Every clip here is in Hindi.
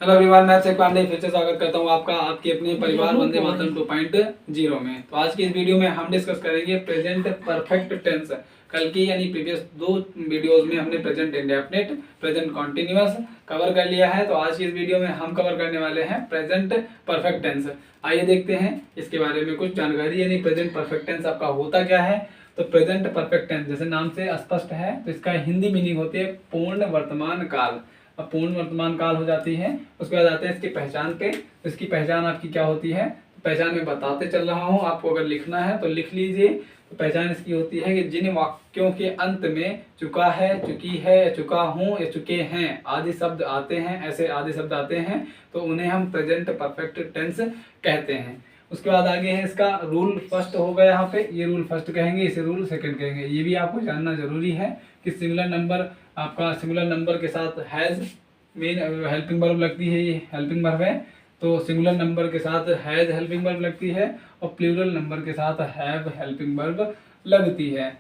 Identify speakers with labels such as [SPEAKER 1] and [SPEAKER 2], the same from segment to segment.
[SPEAKER 1] हेलो एवरीवन, मैं अक्षय पांडे फिर से स्वागत करता हूं आपका आपके अपने परिवार वंदे मातरम 2.0 में। तो आज की इस वीडियो में हम डिस्कस करेंगे प्रेजेंट परफेक्ट टेंस। कल की यानी प्रीवियस दो वीडियोस में हमने present indefinite, present continuous cover कर लिया है। तो आज की इस वीडियो में हम कवर करने वाले हैं प्रेजेंट परफेक्ट टेंस। आइए देखते हैं इसके बारे में कुछ जानकारी, यानी प्रेजेंट परफेक्ट टेंस आपका होता क्या है। तो प्रेजेंट परफेक्ट टेंस जैसे नाम से स्पष्ट है, तो इसका हिंदी मीनिंग होती है पूर्ण वर्तमान काल। अब पूर्ण वर्तमान काल हो जाती है, उसके बाद आते हैं इसकी पहचान पे। तो इसकी पहचान आपकी क्या होती है, पहचान में बताते चल रहा हूँ, आपको अगर लिखना है तो लिख लीजिए। तो पहचान इसकी होती है कि जिन वाक्यों के अंत में चुका है, चुकी है, चुका हूँ या चुके हैं आदि शब्द आते हैं, ऐसे आदि शब्द आते हैं, तो उन्हें हम प्रेजेंट परफेक्ट टेंस कहते हैं। उसके बाद आगे है इसका रूल फर्स्ट होगा, यहाँ पे ये रूल फर्स्ट कहेंगे, इसे रूल सेकंड कहेंगे। ये भी आपको जानना जरूरी है कि सिंगुलर नंबर, आपका सिंगुलर नंबर के साथ हैज मेन हेल्पिंग वर्ब लगती है, ये हेल्पिंग वर्ब है। तो सिंगुलर नंबर के साथ हैज हेल्पिंग वर्ब लगती है और प्लूरल नंबर के साथ हैव हेल्पिंग वर्ब लगती है।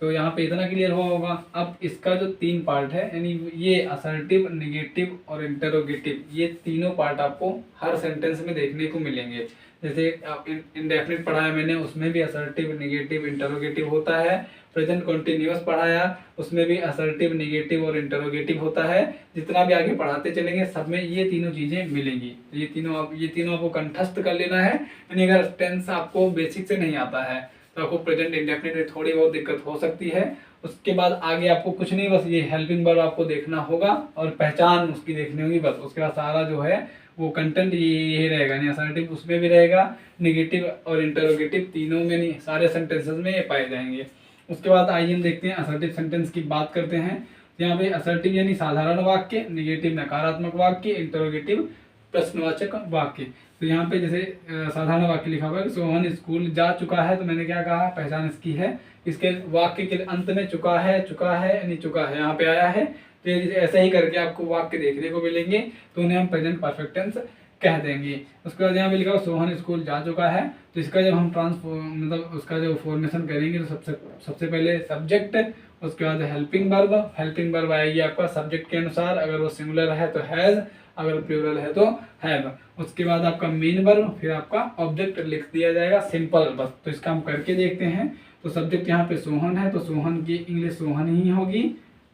[SPEAKER 1] तो यहाँ पे इतना क्लियर हुआ होगा। अब इसका जो तीन पार्ट है, यानी ये असर्टिव, निगेटिव और इंटरोगेटिव, ये तीनों पार्ट आपको हर सेंटेंस में देखने को मिलेंगे। जैसे इंडेफिनिट पढ़ाया मैंने, उसमें भी असर्टिव, निगेटिव, इंटरोगेटिव होता है। प्रेजेंट कॉन्टिन्यूअस पढ़ाया, उसमें भी असर्टिव, निगेटिव और इंटरोगेटिव होता है। जितना भी आगे पढ़ाते चलेंगे सब में ये तीनों चीजें मिलेंगी। तो ये तीनों आपको कंठस्थ कर लेना है। यानी अगर टेंस आपको बेसिक से नहीं आता है तो आपको प्रेजेंट इंडेफिनिट में थोड़ी बहुत दिक्कत हो सकती है। उसके बाद आगे आपको कुछ नहीं, बस ये हेल्पिंग वर्ब आपको देखना होगा और पहचान उसकी देखनी होगी बस। उसके बाद सारा जो है वो कंटेंट ये रहेगा, यानी असर्टिव उसमें भी रहेगा, निगेटिव और इंटरोगेटिव तीनों में नहीं, सारे सेंटेंसेस में ये पाए जाएंगे। उसके बाद आइए हम देखते हैं असर्टिव सेंटेंस की बात करते हैं। यहाँ पे असर्टिव यानी साधारण वाक्य, निगेटिव नकारात्मक वाक्य, इंटरोगेटिव प्रश्नवाचक वाक्य। तो यहाँ पे जैसे साधारण वाक्य लिखा हुआ है, सोहन स्कूल जा चुका है, तो मैंने क्या कहा, पहचान इसकी है। इसके वाक्य के अंत में चुका है यानी चुका है यहाँ पे आया है। तो ऐसे ही करके आपको वाक्य देखने को मिलेंगे, तो उन्हें हम प्रेजेंट परफेक्ट टेंस कह देंगे। उसके बाद यहाँ पे लिखा हुआ सोहन स्कूल जा चुका है, तो इसका जब हम मतलब उसका जो फॉर्मेशन करेंगे तो सबसे पहले सब्जेक्ट, उसके बाद हेल्पिंग वर्ब आएगी आपका सब्जेक्ट के अनुसार। अगर वो सिंगुलर है तो हैज, अगर प्लूरल है तो हैव। उसके बाद आपका मेन वर्ब, फिर आपका ऑब्जेक्ट लिख दिया जाएगा सिंपल बस। तो इसका हम करके देखते हैं। तो सब्जेक्ट यहाँ पे सोहन है, तो सोहन की इंग्लिश सोहन ही होगी,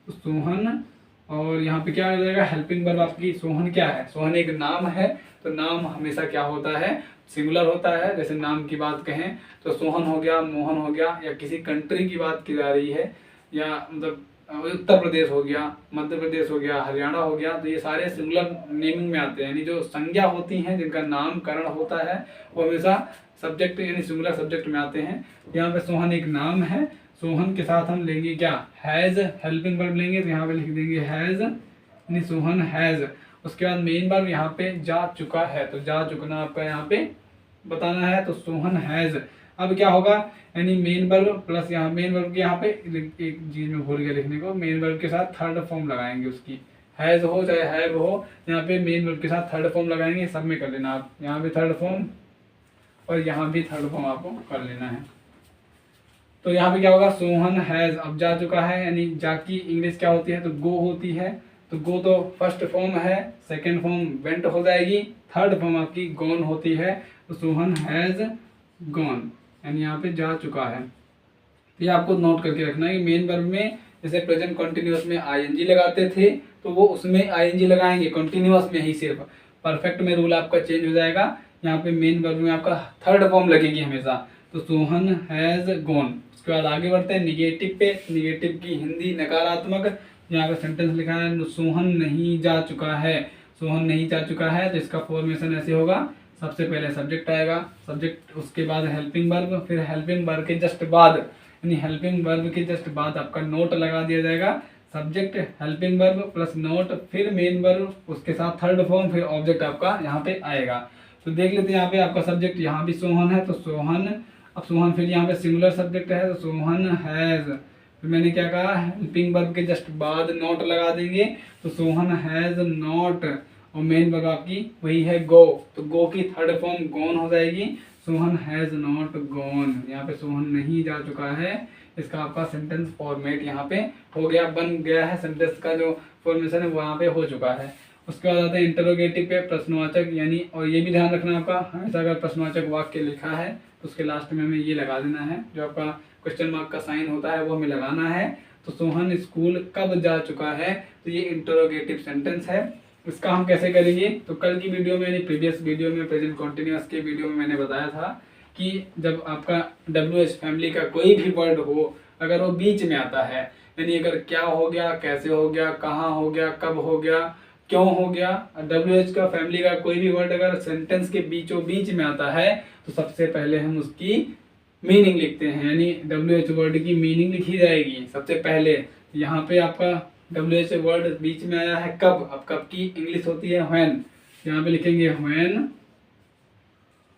[SPEAKER 1] तो सोहन। और यहाँ पे क्या आ जाएगा, हेल्पिंग वर्ब आपकी सोहन क्या है, सोहन एक नाम है। तो नाम हमेशा क्या होता है, सिंगुलर होता है। जैसे नाम की बात कहें तो सोहन हो गया, मोहन हो गया, या किसी कंट्री की बात की जा रही है, या मतलब उत्तर प्रदेश हो गया, मध्य प्रदेश हो गया, हरियाणा हो गया, तो ये सारे सिंगुलर नेमिंग में आते हैं। यानी जो संज्ञा होती हैं, जिनका नामकरण होता है, वो हमेशा सब्जेक्ट यानी सिंगुलर सब्जेक्ट में आते हैं। यहाँ पे सोहन एक नाम है, सोहन के साथ हम लेंगे क्या, हैज हेल्पिंग वर्ब लेंगे, तो यहाँ पे लिख देंगे हैज, यानी सोहन हैज। उसके बाद मेन वर्ब यहाँ पे जा चुका है, तो जा चुकना आपका यहाँ पे बताना है, तो सोहन हैज। अब क्या होगा, यानी मेन वर्ब प्लस यहाँ मेन वर्ब के यहाँ पे एक चीज में भूल गया लिखने को, मेन वर्ब के साथ थर्ड फॉर्म लगाएंगे उसकी, हैज हो चाहे हैव हो, यहाँ पे मेन वर्ब के साथ थर्ड फॉर्म लगाएंगे। सब में कर लेना आप, यहाँ पे थर्ड फॉर्म और यहाँ भी थर्ड फॉर्म आपको कर लेना है। तो यहाँ पे क्या होगा, सोहन हैज, अब जा चुका है, यानी जा की इंग्लिश क्या होती है, तो गो होती है। तो गो तो फर्स्ट फॉर्म है, सेकेंड फॉर्म वेंट हो जाएगी, थर्ड फॉर्म आपकी गॉन होती है। तो सोहन हैज गॉन, यानी यहाँ पे जा चुका है। तो ये आपको नोट करके रखना है कि मेन वर्ब में जैसे प्रेजेंट कंटिन्यूअस में आईएनजी लगाते थे, तो वो उसमें आईएनजी लगाएंगे कंटिन्यूअस में ही सिर्फ। परफेक्ट में रूल आपका चेंज हो जाएगा, यहाँ पे मेन वर्ब में आपका थर्ड फॉर्म लगेगी हमेशा। तो सोहन हैज गॉन। उसके बाद आगे बढ़ते हैं निगेटिव पे। निगेटिव की हिंदी नकारात्मक। यहाँ पे सेंटेंस लिखा है सोहन नहीं जा चुका है, सोहन नहीं जा चुका है, तो इसका फॉर्मेशन ऐसे होगा, सबसे पहले सब्जेक्ट आएगा, सब्जेक्ट, उसके बाद हेल्पिंग वर्ब, फिर हेल्पिंग वर्ब के जस्ट बाद, यानी हेल्पिंग वर्ब के जस्ट बाद आपका नोट लगा दिया जाएगा, subject helping verb plus note, फिर मेन वर्ब, उसके साथ थर्ड फॉर्म, फिर ऑब्जेक्ट आपका यहाँ पे आएगा। तो देख लेते हैं यहाँ पे आपका सब्जेक्ट यहाँ भी सोहन है, तो सोहन। अब सोहन फिर यहाँ पे सिंगुलर सब्जेक्ट है, तो सोहन हैज। फिर मैंने क्या कहा, हेल्पिंग वर्ब के जस्ट बाद नोट लगा देंगे, तो सोहन हैज नॉट। और मेन वर्ब आपकी वही है गो, तो गो की थर्ड फॉर्म गॉन हो जाएगी, सोहन हैज नॉट गॉन। यहाँ पे सोहन नहीं जा चुका है, इसका आपका सेंटेंस फॉर्मेट यहाँ पे हो गया, बन गया है, सेंटेंस का जो फॉर्मेशन है वो यहाँ पे हो चुका है। उसके बाद आते हैं इंटरोगेटिव पे प्रश्नवाचक यानी, और ये भी ध्यान रखना आपका, हमेशा अगर प्रश्नवाचक वाक्य लिखा है तो उसके लास्ट में हमें ये लगा देना है, जो आपका क्वेश्चन मार्क का साइन होता है वो हमें लगाना है। तो सोहन स्कूल कब जा चुका है, तो ये इंटरोगेटिव सेंटेंस है। इसका हम कैसे करेंगे, तो कल की वीडियो में यानी प्रीवियस वीडियो में, प्रेजेंट कॉन्टिन्यूअस के वीडियो में मैंने बताया था कि जब आपका WH फैमिली का कोई भी वर्ड हो, अगर वो बीच में आता है, यानी अगर क्या हो गया, कैसे हो गया, कहाँ हो गया, कब हो गया, क्यों हो गया, WH का फैमिली का कोई भी वर्ड अगर सेंटेंस के बीचों बीच में आता है तो सबसे पहले हम उसकी मीनिंग लिखते हैं, यानी WH वर्ड की मीनिंग लिखी जाएगी सबसे पहले। यहाँ पे आपका WH वर्ड बीच में आया है कब, अब कब की इंग्लिश होती है व्हेन, यहाँ पे लिखेंगे व्हेन।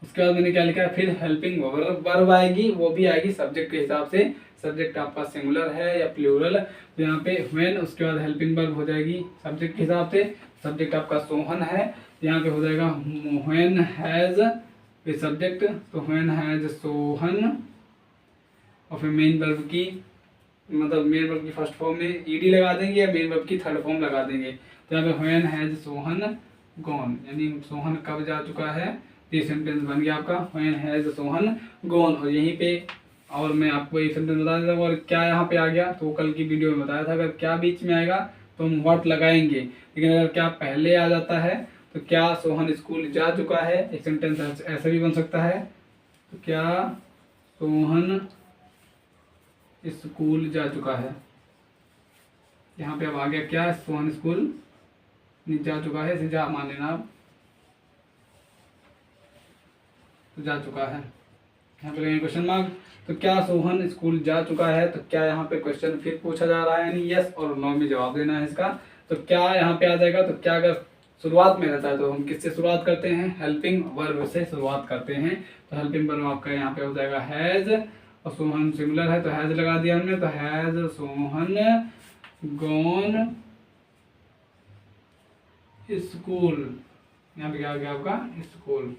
[SPEAKER 1] उसके बाद मैंने क्या लिखा है, फिर हेल्पिंग वर्ब आएगी, वो भी आएगी सब्जेक्ट के हिसाब से, सब्जेक्ट आपका सिंगुलर है या प्लूरल, तो यहाँ पे व्हेन, उसके बाद हेल्पिंग वर्ब हो जाएगी सब्जेक्ट के हिसाब से, सब्जेक्ट आपका सोहन है, यहाँ पे हो जाएगा व्हेन हैज सब्जेक्ट, तो व्हेन हैज सोहन, और फिर मेन वर्ब की, मतलब मेन वर्ब की फर्स्ट फॉर्म में ईडी लगा देंगे या मेन वर्ब की थर्ड फॉर्म लगा देंगे, तो यहाँ पे व्हेन हैज सोहन गॉन, यानी सोहन कब जा चुका है, ये सेंटेंस बन गया आपका व्हेन हैज सोहन गॉन। और यहीं पे और मैं आपको एक सेंटेंस बता देता हूँ, और क्या यहाँ पे आ गया तो कल की वीडियो में बताया था, अगर क्या बीच में आएगा तो हम व्हाट लगाएंगे, लेकिन अगर क्या पहले आ जाता है तो क्या सोहन स्कूल जा चुका है, एक सेंटेंस ऐसा भी बन सकता है, तो क्या सोहन स्कूल जा चुका है, यहाँ पे अब आ गया क्या सोहन स्कूल जा चुका है, इसे जा मान लेना आप, तो जा चुका है, यहाँ पे लगेंगे क्वेश्चन मार्क। तो क्या सोहन स्कूल जा चुका है, तो क्या यहाँ पे क्वेश्चन फिर पूछा जा रहा है, यानी यस और नो में जवाब देना है इसका। तो क्या यहाँ पे आ जाएगा, तो क्या अगर शुरुआत में रहता है तो हम किससे शुरुआत करते हैं, हेल्पिंग वर्ब से शुरुआत करते हैं, तो हेल्पिंग वर्ब आपका यहाँ पे हो जाएगा हैज, और सोहन सिमिलर है तो हैज लगा दिया हमने, तो हैज सोहन गॉन स्कूल, यहाँ पे क्या आ गया आपका स्कूल,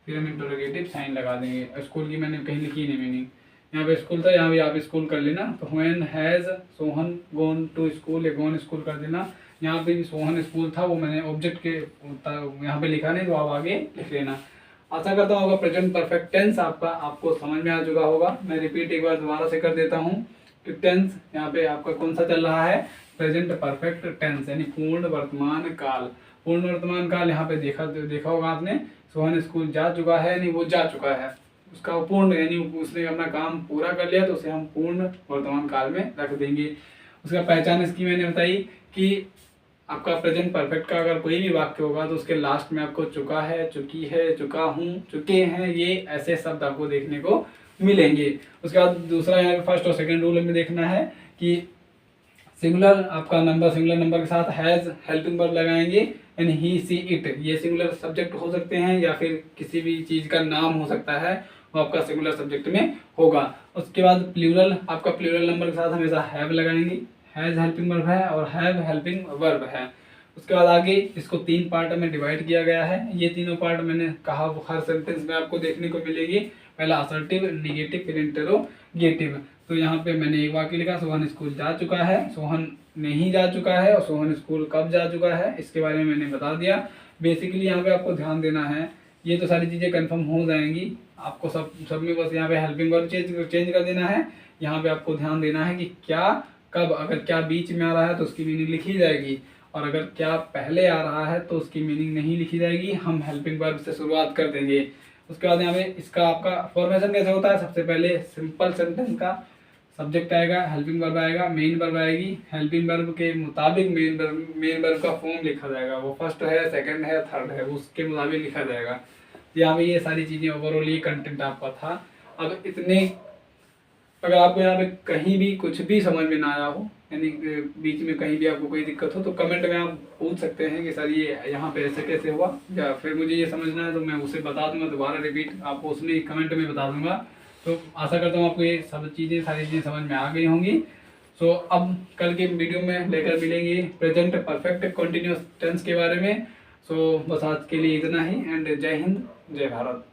[SPEAKER 1] फिर हम इंटरोगेटिव साइन लगा देंगे। स्कूल की मैंने कहीं लिखी नहीं मीनिंग, यहाँ पे स्कूल था, यहाँ भी आप स्कूल कर लेना, तो when has Sohan gone to school या गॉन स्कूल कर देना। यहाँ पे भी सोहन स्कूल था, वो मैंने ऑब्जेक्ट के यहाँ पे लिखा नहीं, तो आप आगे लिख लेना। आशा करता हूँ होगा प्रेजेंट परफेक्ट टेंस आपको समझ में आ चुका होगा। मैं रिपीट एक बार दोबारा से कर देता हूँ कि टेंस यहाँ पे आपका कौन सा चल रहा है, प्रेजेंट परफेक्ट टेंस, यानी पूर्ण वर्तमान काल। पूर्ण वर्तमान काल यहाँ पे देखा होगा आपने, सोहन स्कूल जा चुका है यानी वो जा चुका है, उसका पूर्ण यानी उसने अपना काम पूरा कर लिया, तो उसे हम पूर्ण वर्तमान काल में रख देंगे। उसका पहचान इसकी मैंने बताई कि आपका प्रेजेंट परफेक्ट का अगर कोई भी वाक्य होगा तो उसके लास्ट में आपको चुका है, चुकी है, चुका हूँ, चुके हैं, ये ऐसे शब्द आपको देखने को मिलेंगे। उसके बाद दूसरा यहाँ फर्स्ट और सेकेंड रूल में देखना है कि सिंगुलर आपका नंबर, सिंगुलर नंबर के साथ हैज हेल्पिंग वर्ब लगाएंगे, यानी ही सी इट, ये सिंगुलर सब्जेक्ट हो सकते हैं या फिर किसी भी चीज़ का नाम हो सकता है, वो आपका सिंगुलर सब्जेक्ट में होगा। उसके बाद प्लूरल, आपका प्लूरल नंबर के साथ हमेशा हैव लगाएंगे, हैज हेल्पिंग वर्ब है और हैव हेल्पिंग वर्ब है। उसके बाद आगे इसको 3 पार्ट में डिवाइड किया गया है, ये तीनों पार्ट मैंने कहा वो हर सेंटेंस में आपको देखने को मिलेगी। पहला असर्टिव, निगेटिव, फिर इंटरोगेटिव। तो यहाँ पे मैंने एक वाक्य लिखा, सोहन स्कूल जा चुका है, सोहन नहीं जा चुका है, और सोहन स्कूल कब जा चुका है इसके बारे में मैंने बता दिया। बेसिकली यहाँ पे आपको ध्यान देना है, ये तो सारी चीज़ें कंफर्म हो जाएंगी आपको, सब में बस यहाँ पे हेल्पिंग वर्ब चेंज कर देना है। यहाँ पे आपको ध्यान देना है कि क्या कब, अगर क्या बीच में आ रहा है तो उसकी मीनिंग लिखी जाएगी, और अगर क्या पहले आ रहा है तो उसकी मीनिंग नहीं लिखी जाएगी, हम हेल्पिंग वर्ब से शुरुआत कर देंगे। उसके बाद यहाँ पे इसका आपका फॉर्मेशन कैसे होता है, सबसे पहले सिंपल सेंटेंस का सब्जेक्ट आएगा, हेल्पिंग वर्ब आएगा, मेन वर्ब आएगी, हेल्पिंग वर्ब के मुताबिक मेन वर्ब का फॉर्म लिखा जाएगा, वो फर्स्ट है, सेकंड है, थर्ड है, उसके मुताबिक लिखा जाएगा। यहाँ पे ये सारी चीज़ें ओवरऑल ये कंटेंट आपका था। अब इतने अगर आपको यहाँ पे कहीं भी कुछ भी समझ में ना आया हो, यानी बीच में कहीं भी आपको कोई दिक्कत हो, तो कमेंट में आप पूछ सकते हैं कि सर ये यहाँ पे ऐसे कैसे हुआ, या फिर मुझे ये समझना है तो मैं उसे बता दूंगा, दोबारा रिपीट आपको उसमें कमेंट में बता दूंगा। तो आशा करता हूँ आपको ये सब चीज़ें सारी चीज़ें समझ में आ गई होंगी। सो अब कल के वीडियो में लेकर मिलेंगे प्रेजेंट परफेक्ट कंटिन्यूअस टेंस के बारे में। सो बस आज के लिए इतना ही, एंड जय हिंद, जय भारत।